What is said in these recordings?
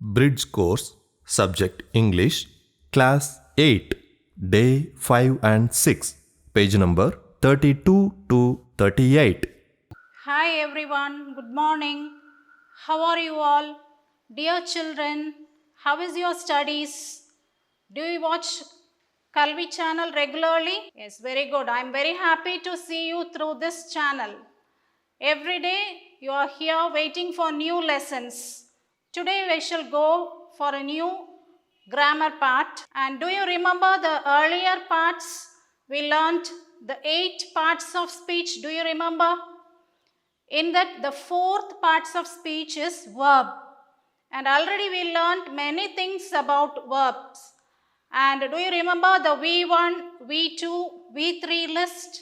Bridge course, subject English, class 8, day 5 and 6, page number 32 to 38. Hi everyone, good morning. How are you all? Dear children, how is your studies? Do you watch Kalvi channel regularly? Yes, very good. I am very happy to see you through this channel. Every day you are here waiting for new lessons. Today we shall go for a new grammar part. And do you remember the earlier parts? We learnt the 8 parts of speech. Do you remember? In that, the fourth parts of speech is verb. And already we learned many things about verbs. And do you remember the V1, V2, V3 list?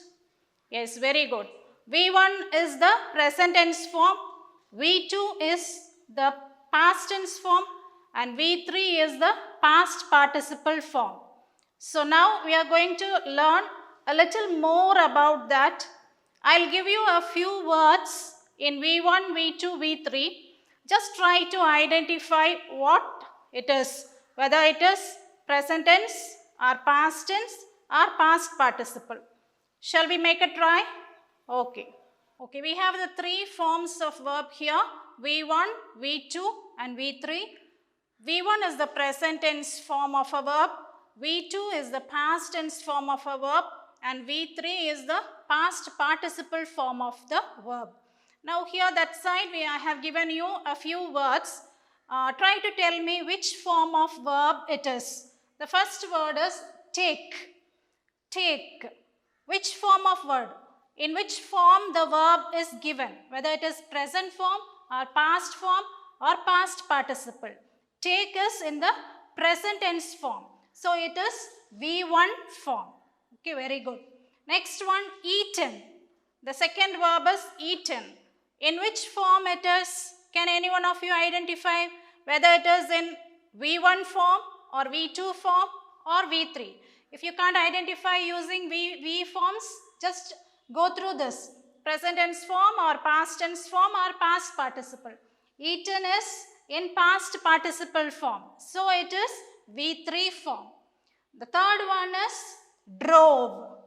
Yes, very good. V1 is the present tense form, V2 is the past tense form, and V3 is the past participle form. So now we are going to learn a little more about that. I'll give you a few words in V1, V2, V3. Just try to identify what it is, whether it is present tense or past tense or past participle. Shall we make a try? Okay. Okay, we have the 3 forms of verb here, V1, V2 and V3. V1 is the present tense form of a verb, V2 is the past tense form of a verb, and V3 is the past participle form of the verb. Now here that side I have given you a few words. Try to tell me which form of verb it is. The first word is take. Take. Which form of word? In which form the verb is given, whether it is present form or past form or past participle. Take is in the present tense form. So it is V1 form. Okay, very good. Next one, eaten. The second verb is eaten. In which form it is? Can any one of you identify whether it is in V1 form or V2 form or V3? If you can't identify using V forms, just go through this. Present tense form or past tense form or past participle. Eaten is in past participle form. So it is V3 form. The third one is drove.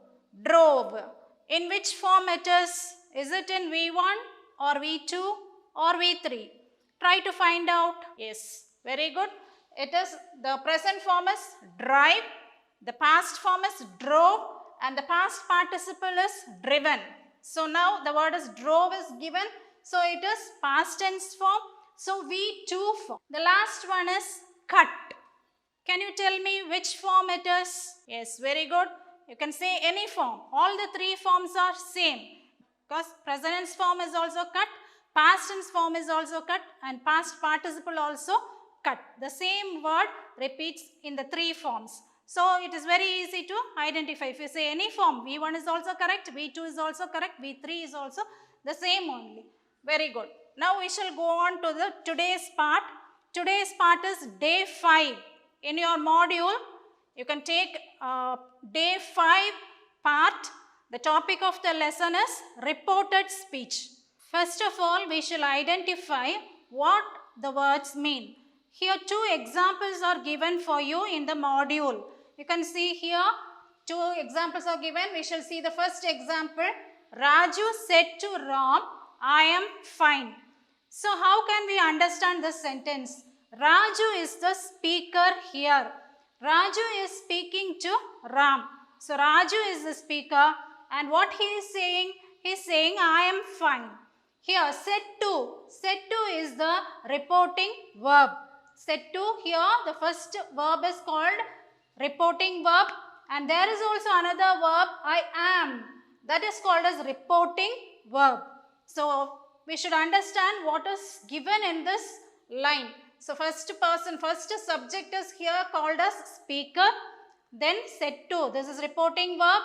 Drove. In which form it is? Is it in V1 or V2 or V3? Try to find out. Yes, very good. It is, the present form is drive, the past form is drove, and the past participle is driven. So now the word is drove is given. So it is past tense form. So V2 form. The last one is cut. Can you tell me which form it is? Yes, very good. You can say any form. All the 3 forms are same. Because present tense form is also cut, past tense form is also cut, and past participle also cut. The same word repeats in the 3 forms. So it is very easy to identify. If you say any form, V1 is also correct, V2 is also correct, V3 is also the same only. Very good. Now we shall go on to the today's part. Today's part is day 5. In your module, you can take day 5 part. The topic of the lesson is reported speech. First of all, we shall identify what the words mean. Here 2 examples are given for you in the module. You can see here 2 examples are given. We shall see the first example. Raju said to Ram, I am fine. So how can we understand this sentence? Raju is the speaker here. Raju is speaking to Ram. So Raju is the speaker, and what he is saying? He is saying I am fine. Here said to is the reporting verb. Said to, here the first verb is called reporting verb, and there is also another verb I am, that is called as reporting verb. So we should understand what is given in this line. So first person, first subject is here called as speaker, then said to, this is reporting verb.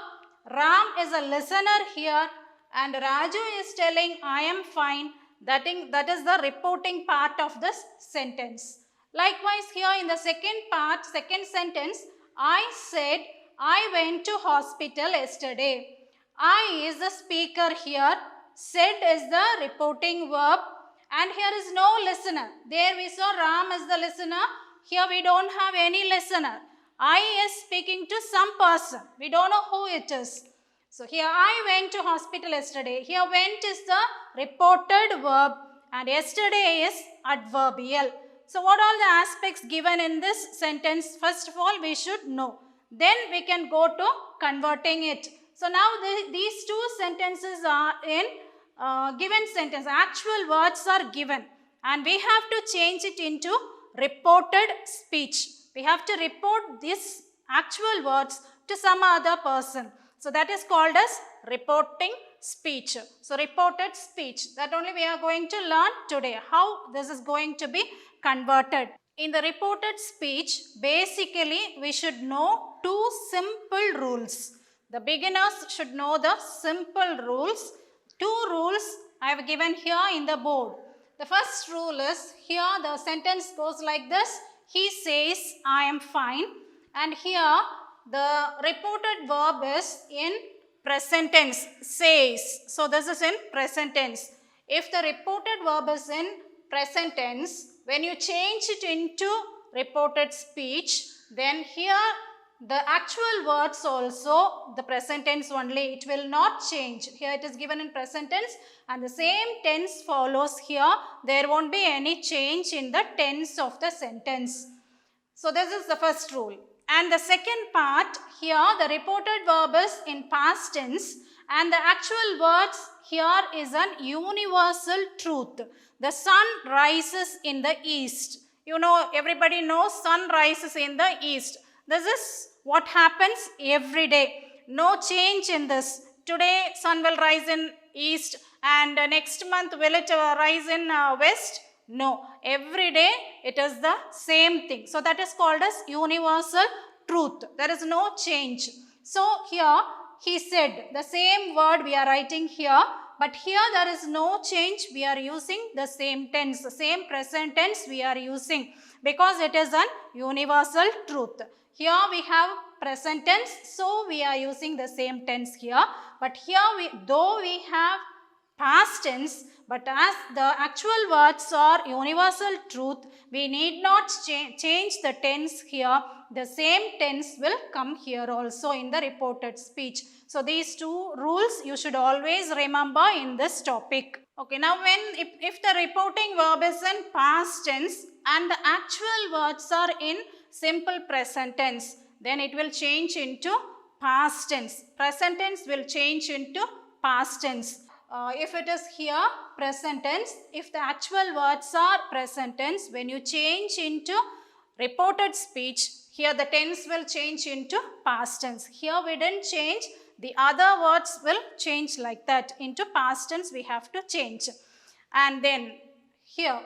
Ram is a listener here, and Raju is telling I am fine. That is the reporting part of this sentence. Likewise here in the second part, second sentence, I said I went to hospital yesterday. I is the speaker here, said is the reporting verb, And here is no listener. There we saw Ram as the listener. Here we don't have any listener. I is speaking to some person. We don't know who it is. So here I went to hospital yesterday. Here went is the reported verb and yesterday is adverbial. So what are the aspects given in this sentence? First of all, we should know. Then we can go to converting it. So now these two sentences are in given sentence. Actual words are given and we have to change it into reported speech. We have to report these actual words to some other person. So that is called as reporting speech. So reported speech, that only we are going to learn today, how this is going to be converted. In the reported speech, basically we should know two simple rules. The beginners should know the simple rules. Two rules I have given here in the board. The first rule is, here the sentence goes like this. He says, I am fine. And here the reported verb is in present tense, says. So this is in present tense. If the reported verb is in present tense, when you change it into reported speech, then here the actual words also, the present tense only, it will not change. Here it is given in present tense and the same tense follows here. There won't be any change in the tense of the sentence. So this is the first rule. And the second part, here the reported verb is in past tense and the actual words here is an universal truth. The sun rises in the east. You know, everybody knows sun rises in the east. This is what happens every day. No change in this. Today sun will rise in east and next month will it rise in west? No. Every day it is the same thing. So that is called as universal truth. There is no change. So here he said, the same word we are writing here, but here there is no change. We are using the same tense, the same present tense we are using because it is an universal truth. Here we have present tense, so we are using the same tense here. But here though we have past tense, but as the actual words are universal truth, we need not change the tense here. The same tense will come here also in the reported speech. So these two rules you should always remember in this topic. Okay, now if the reporting verb is in past tense and the actual words are in simple present tense, then it will change into past tense. Present tense will change into past tense. If it is here present tense, if the actual words are present tense, when you change into reported speech, here the tense will change into past tense. Here we didn't change, the other words will change like that. Into past tense we have to change. And then here,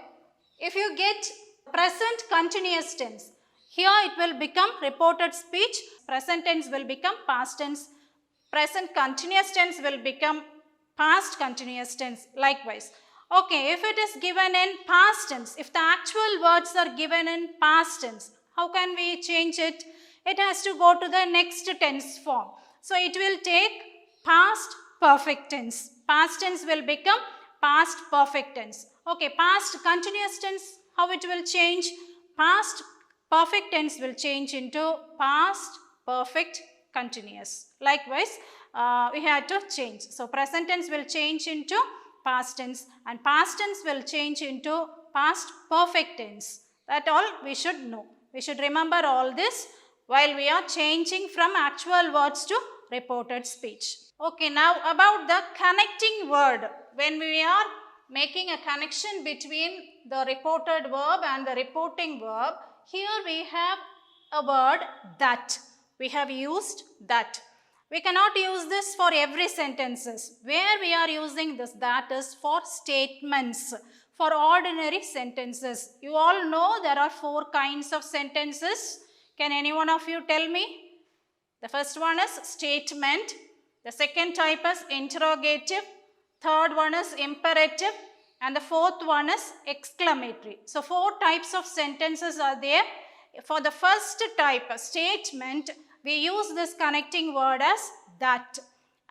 if you get present continuous tense, here it will become reported speech, present tense will become past tense, present continuous tense will become past continuous tense likewise. Okay, if it is given in past tense, if the actual words are given in past tense, how can we change it? It has to go to the next tense form. So it will take past perfect tense. Past tense will become past perfect tense. Okay, past continuous tense, how it will change? Past perfect tense will change into past perfect continuous. Likewise, we had to change. So present tense will change into past tense and past tense will change into past perfect tense. That all we should know. We should remember all this while we are changing from actual words to reported speech. Okay, now about the connecting word. When we are making a connection between the reported verb and the reporting verb, here we have a word that. We have used that. We cannot use this for every sentences. Where we are using this that is for statements, for ordinary sentences. You all know there are 4 kinds of sentences. Can any one of you tell me? The first one is statement. The second type is interrogative. Third one is imperative. And the fourth one is exclamatory. So 4 types of sentences are there. For the first type, statement, we use this connecting word as that.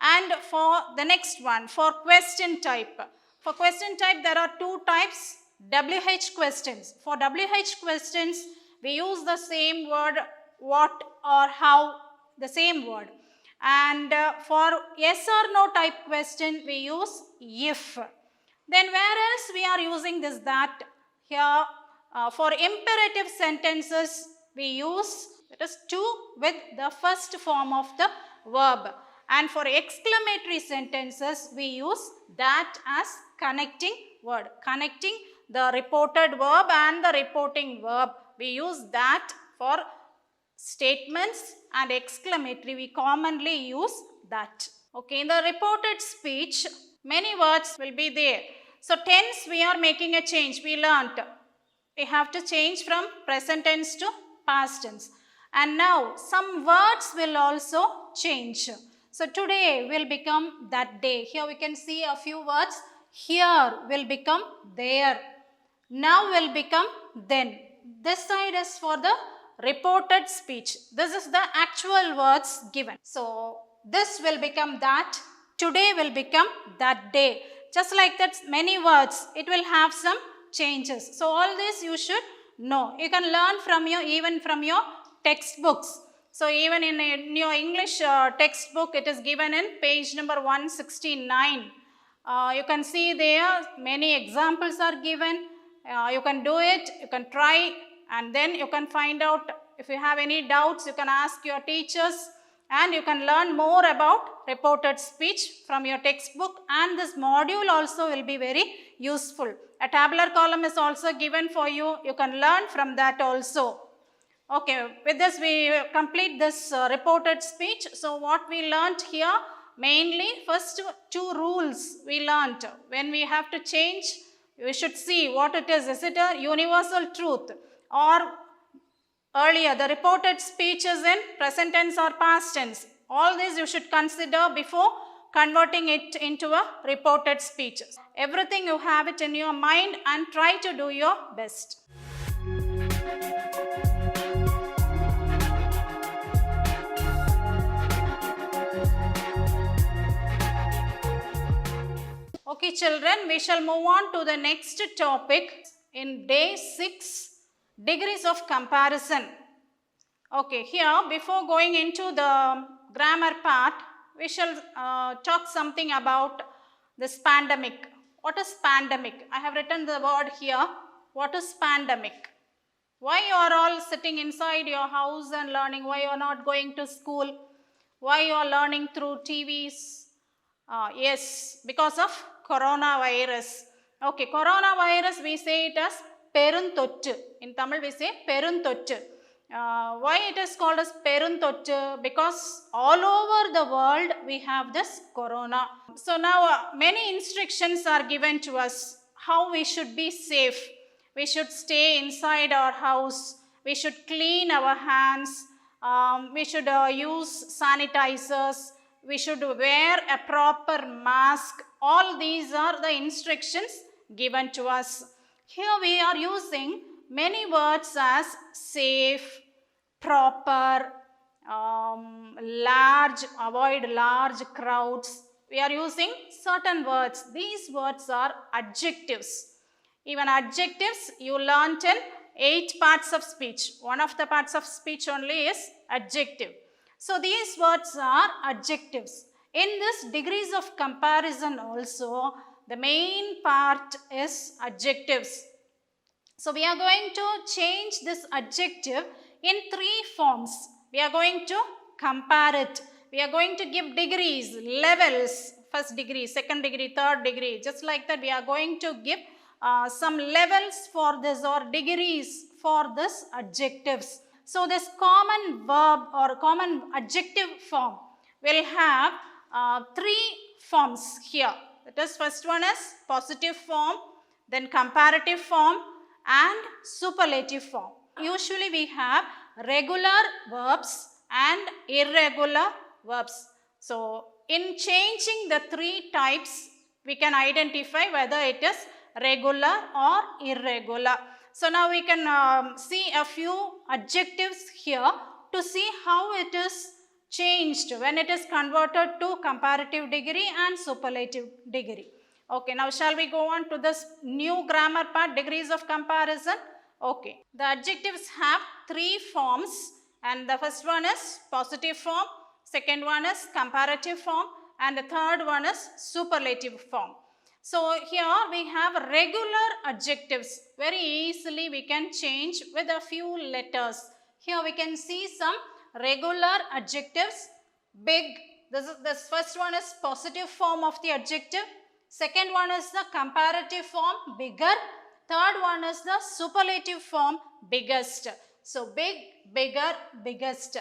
And for the next one, for question type, For question type, there are two types, WH questions. For WH questions, we use the same word, what or how, the same word. And for yes or no type question, we use if. Then where else we are using this that? Here, for imperative sentences, we use, that is to with the first form of the verb. And for exclamatory sentences, we use that as connecting word. Connecting the reported verb and the reporting verb. We use that for statements and exclamatory. We commonly use that. Okay, in the reported speech, many words will be there. So tense, we are making a change. We learnt. We have to change from present tense to past tense. And now some words will also change. So today will become that day. Here we can see a few words. Here will become there. Now will become then. This side is for the reported speech. This is the actual words given. So this will become that. Today will become that day. Just like that, many words, it will have some changes. So all this you should know. You can learn from even from your textbooks. So even in your English textbook, it is given in page number 169. You can see there many examples are given. You can do it, you can try, and then you can find out if you have any doubts, you can ask your teachers, and you can learn more about reported speech from your textbook, and this module also will be very useful. A tabular column is also given for you. You can learn from that also. Okay, with this we complete this reported speech. So what we learnt here, mainly first two rules we learnt. When we have to change, we should see what it is. Is it a universal truth, or earlier the reported speech is in present tense or past tense? All this you should consider before converting it into a reported speech. Everything you have it in your mind and try to do your best. Okay children, we shall move on to the next topic in day 6, degrees of comparison. Okay, here before going into the grammar part, we shall talk something about this pandemic. What is pandemic? I have written the word here. What is pandemic? Why you are all sitting inside your house and learning? Why you are not going to school? Why you are learning through TVs? Yes, because of coronavirus. Okay, coronavirus we say it as Peruntottu. In Tamil we say Peruntottu. Why it is called as Peruntottu? Because all over the world we have this corona. So now many instructions are given to us how we should be safe. We should stay inside our house. We should clean our hands. We should use sanitizers. We should wear a proper mask. All these are the instructions given to us. Here we are using many words as safe, proper, large, avoid large crowds. We are using certain words. These words are adjectives. Even adjectives you learnt in 8 parts of speech. One of the parts of speech only is adjective. So these words are adjectives. In this degrees of comparison also, the main part is adjectives. So we are going to change this adjective in 3 forms. We are going to compare it. We are going to give degrees, levels, first degree, second degree, third degree. Just like that we are going to give some levels for this or degrees for this adjectives. So this common verb or common adjective form will have 3 forms here. That is, first one is positive form, then comparative form and superlative form. Usually we have regular verbs and irregular verbs. So in changing the 3 types, we can identify whether it is regular or irregular. So now we can see a few adjectives here to see how it is changed when it is converted to comparative degree and superlative degree. Okay, now shall we go on to this new grammar part, degrees of comparison? Okay, the adjectives have three forms, and the first one is positive form, second one is comparative form, and the third one is superlative form. So here we have regular adjectives. Very easily we can change with a few letters. Here we can see some regular adjectives. Big, this first one is positive form of the adjective. Second one is the comparative form, bigger. Third one is the superlative form, biggest. So big, bigger, biggest.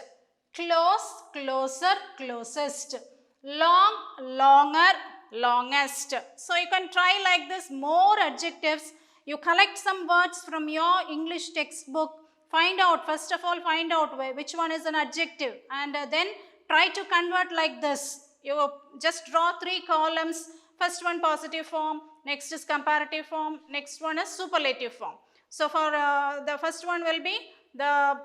Close, closer, closest. Long, longer, longest. So you can try like this, more adjectives. You collect some words from your English textbook. Find out, first of all, find out which one is an adjective, and then try to convert like this. You just draw three columns. First one positive form, next is comparative form, next one is superlative form. So for the first one will be the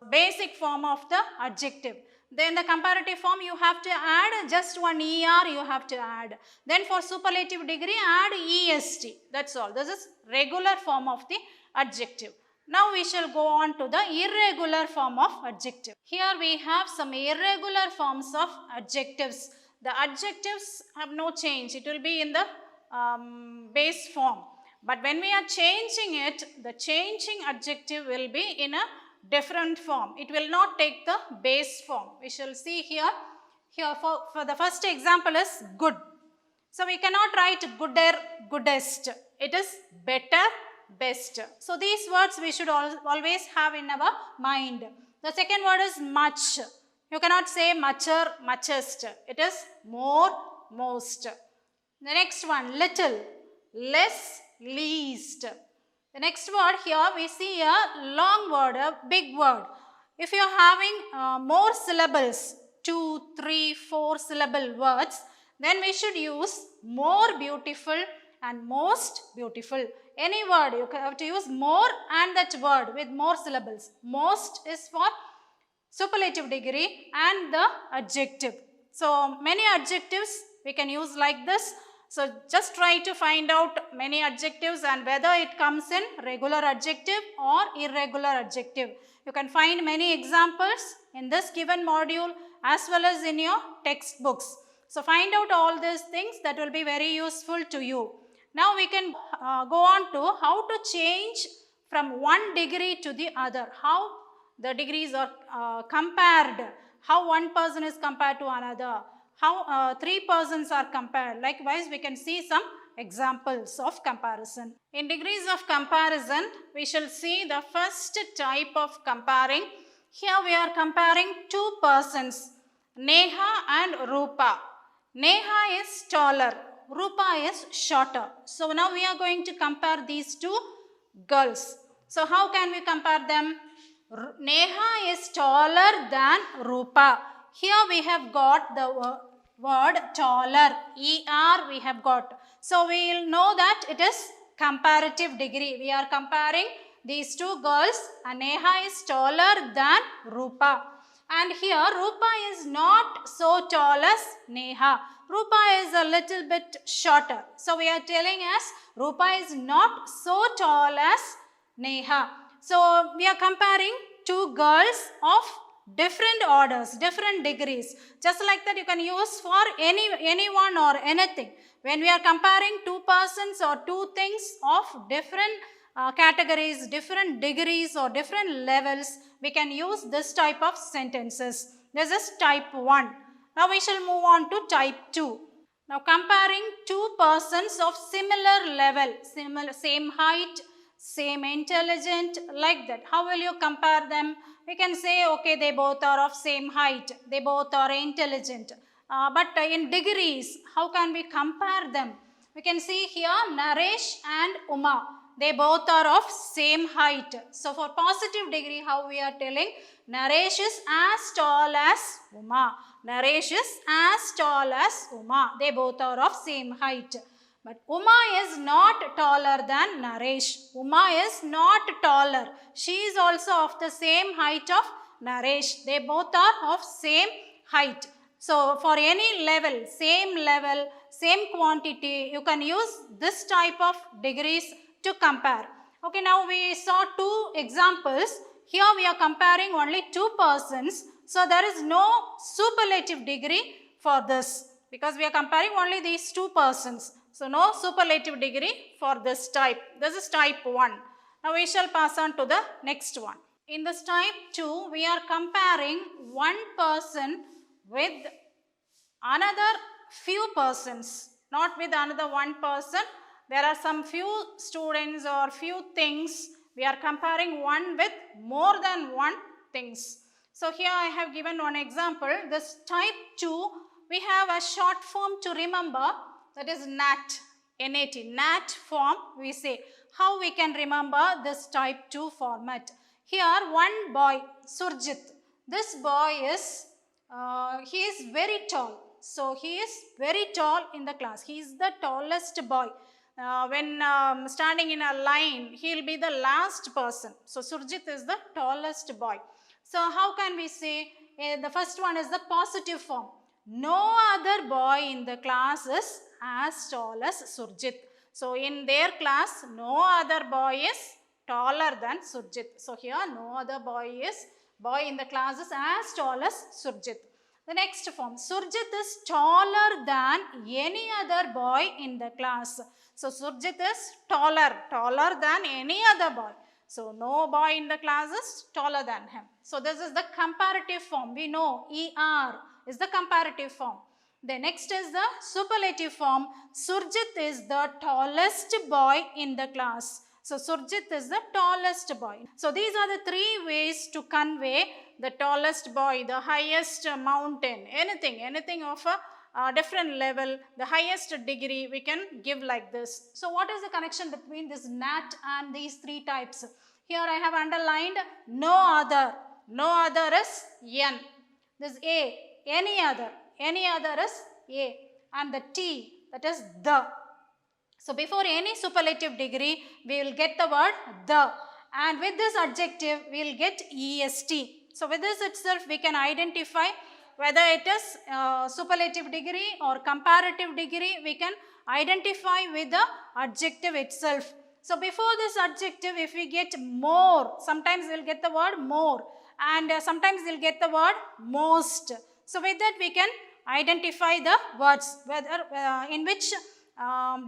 basic form of the adjective. Then the comparative form you have to add just one ER you have to add. Then for superlative degree add EST. That's all. This is regular form of the adjective. Now we shall go on to the irregular form of adjective. Here we have some irregular forms of adjectives. The adjectives have no change. It will be in the base form. But when we are changing it, the changing adjective will be in a different form. It will not take the base form. We shall see here. Here for the first example is good. So we cannot write gooder, goodest. It is better, best. So these words we should always have in our mind. The second word is much. You cannot say mucher, muchest. It is more, most. The next one, little, less, least. The next word here we see a long word, a big word. If you are having more syllables, 2, 3, 4 syllable words, then we should use more beautiful and most beautiful. Any word you have to use more and that word with more syllables. Most is for superlative degree and the adjective. So many adjectives we can use like this. So just try to find out many adjectives and whether it comes in regular adjective or irregular adjective. You can find many examples in this given module as well as in your textbooks. So find out all these things, that will be very useful to you. Now we can go on to how to change from one degree to the other. How the degrees are compared. How one person is compared to another. How three persons are compared. Likewise, we can see some examples of comparison. In degrees of comparison, we shall see the first type of comparing. Here we are comparing two persons, Neha and Rupa. Neha is taller, Rupa is shorter. So now we are going to compare these two girls. So how can we compare them? Neha is taller than Rupa. Here we have got the word taller, ER we have got. So we will know that it is comparative degree. We are comparing these two girls, and Neha is taller than Rupa. And here Rupa is not so tall as Neha. Rupa is a little bit shorter. So we are telling us Rupa is not so tall as Neha. So we are comparing two girls of different orders, different degrees. Just like that you can use for anyone or anything. When we are comparing two persons or two things of different categories, different degrees or different levels, we can use this type of sentences. This is type 1. Now we shall move on to type 2. Now comparing two persons of similar level, same height, same intelligent, like that. How will you compare them? We can say, okay, they both are of same height, they both are intelligent. But in degrees, how can we compare them? We can see here Naresh and Uma. They both are of same height. So for positive degree, how we are telling? Naresh is as tall as Uma. Naresh is as tall as Uma. They both are of same height. But Uma is not taller than Naresh. Uma is not taller. She is also of the same height of Naresh. They both are of same height. So for any level, same quantity, you can use this type of degrees to compare. Okay, now we saw two examples. Here we are comparing only two persons. So there is no superlative degree for this because we are comparing only these two persons. So no superlative degree for this type. This is type 1. Now we shall pass on to the next one. In this type 2, we are comparing one person with another few persons, not with another one person. There are some few students or few things. We are comparing one with more than one things. So here I have given one example. This type 2, we have a short form to remember, that is NAT, N-A-T, NAT form we say. How we can remember this type 2 format? Here one boy, Surjit. This boy is, he is very tall. So he is very tall in the class. He is the tallest boy. When standing in a line, he will be the last person. So Surjit is the tallest boy. So how can we say? The first one is the positive form. No other boy in the class is as tall as Surjit. So in their class, no other boy is taller than Surjit. So here no other boy in the class is as tall as Surjit. The next form, Surjit is taller than any other boy in the class. So Surjit is taller than any other boy. So no boy in the class is taller than him. So this is the comparative form. We know ER is the comparative form. The next is the superlative form. Surjit is the tallest boy in the class. So Surjit is the tallest boy. So these are the three ways to convey the tallest boy, the highest mountain, anything of a different level, the highest degree we can give like this. So what is the connection between this NAT and these three types? Here I have underlined no other. No other is N. This A, any other is A, and the T, that is the. So before any superlative degree, we will get the word the, and with this adjective, we will get est. So with this itself, we can identify whether it is superlative degree or comparative degree. We can identify with the adjective itself. So before this adjective, if we get more, sometimes we will get the word more, and sometimes we will get the word most. So with that, we can identify the words, whether in which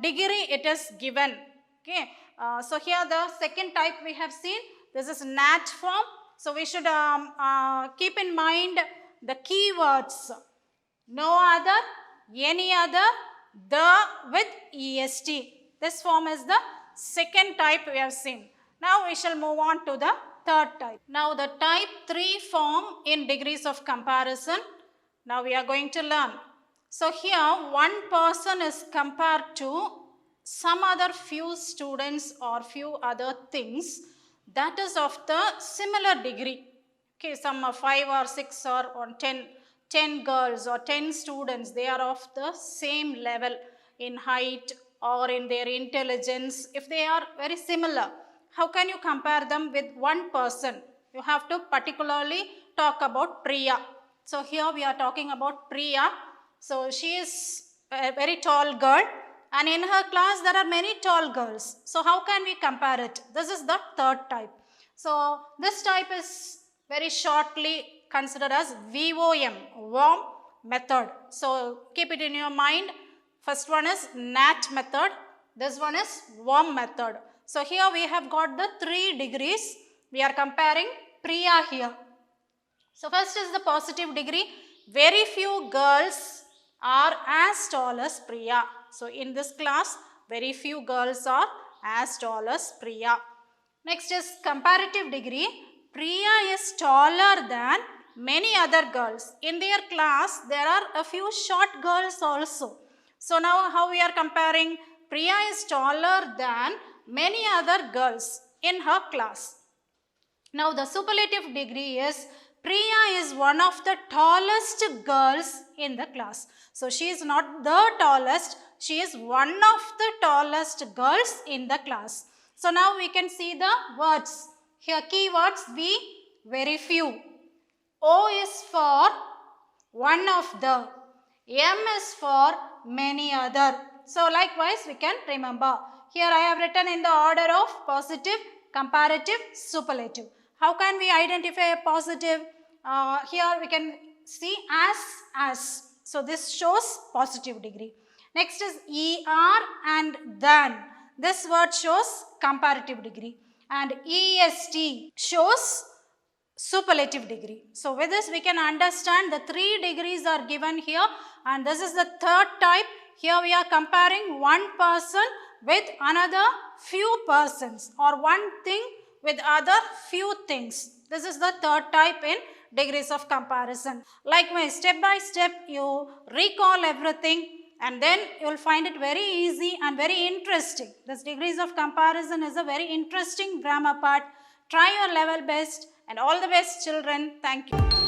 degree it is given. Okay. So here the second type we have seen. This is NAT form. So we should keep in mind the keywords. No other, any other, the with est. This form is the second type we have seen. Now we shall move on to the third type. Now the type 3 form in degrees of comparison. Now we are going to learn. So here one person is compared to some other few students or few other things that is of the similar degree. Okay, some 5 or 6 or 10 girls or 10 students, they are of the same level in height or in their intelligence. If they are very similar, how can you compare them with one person? You have to particularly talk about Priya. So here we are talking about Priya. So she is a very tall girl, and in her class there are many tall girls. So how can we compare it? This is the third type. So this type is very shortly considered as VOM, WOM method. So keep it in your mind. First one is NAT method. This one is WOM method. So here we have got the 3 degrees. We are comparing Priya here. So first is the positive degree. Very few girls are as tall as Priya. So in this class, very few girls are as tall as Priya. Next is comparative degree. Priya is taller than many other girls. In their class, there are a few short girls also. So now how we are comparing? Priya is taller than many other girls in her class. Now the superlative degree is Priya is one of the tallest girls in the class. So she is not the tallest, she is one of the tallest girls in the class. So now we can see the words. Here keywords V, very few. O is for one of the. M is for many other. So likewise we can remember. Here I have written in the order of positive, comparative, superlative. How can we identify a positive? Here we can see as. So this shows positive degree. Next is er and than. This word shows comparative degree. And est shows superlative degree. So with this we can understand the 3 degrees are given here, and this is the third type. Here we are comparing one person with another few persons, or one thing with other few things. This is the third type in degrees of comparison. Likewise, step by step you recall everything, and then you will find it very easy and very interesting. This degrees of comparison is a very interesting grammar part. Try your level best, and all the best children. Thank you.